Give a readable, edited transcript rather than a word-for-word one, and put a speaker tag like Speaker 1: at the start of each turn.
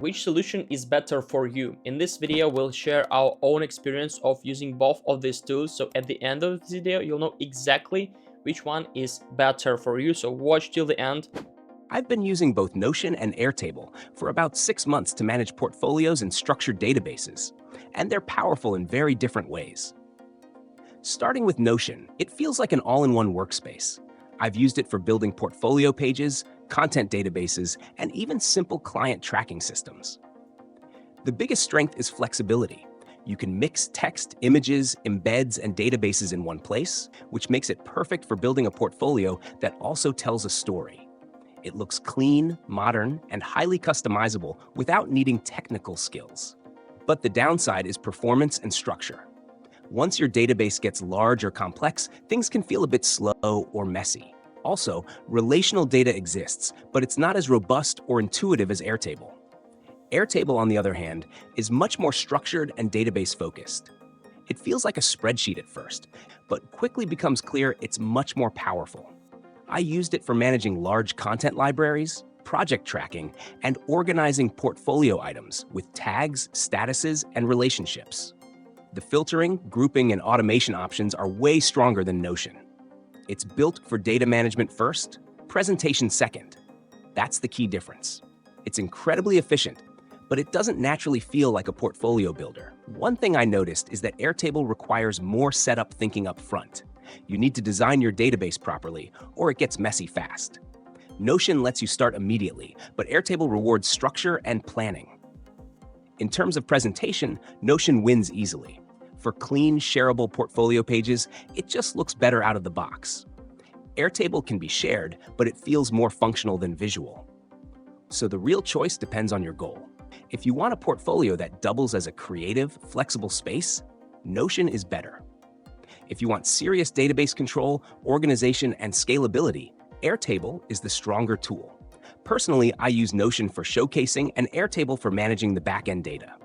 Speaker 1: Which solution is better for you? In this video, we'll share our own experience of using both of these tools. So at the end of this video, you'll know exactly which one is better for you. So watch till the end.
Speaker 2: I've been using both Notion and Airtable for about 6 months to manage portfolios and structured databases, and they're powerful in very different ways. Starting with Notion, it feels like an all-in-one workspace. I've used it for building portfolio pages, content databases, and even simple client tracking systems. The biggest strength is flexibility. You can mix text, images, embeds, and databases in one place, which makes it perfect for building a portfolio that also tells a story. It looks clean, modern, and highly customizable without needing technical skills. But the downside is performance and structure. Once your database gets large or complex, things can feel a bit slow or messy. Also, relational data exists, but it's not as robust or intuitive as Airtable. Airtable, on the other hand, is much more structured and database-focused. It feels like a spreadsheet at first, but quickly becomes clear it's much more powerful. I used it for managing large content libraries, project tracking, and organizing portfolio items with tags, statuses, and relationships. The filtering, grouping, and automation options are way stronger than Notion. It's built for data management first, presentation second. That's the key difference. It's incredibly efficient, but it doesn't naturally feel like a portfolio builder. One thing I noticed is that Airtable requires more setup thinking up front. You need to design your database properly, or it gets messy fast. Notion lets you start immediately, but Airtable rewards structure and planning. In terms of presentation, Notion wins easily. For clean, shareable portfolio pages, it just looks better out of the box. Airtable can be shared, but it feels more functional than visual. So the real choice depends on your goal. If you want a portfolio that doubles as a creative, flexible space, Notion is better. If you want serious database control, organization, and scalability, Airtable is the stronger tool. Personally, I use Notion for showcasing and Airtable for managing the back-end data.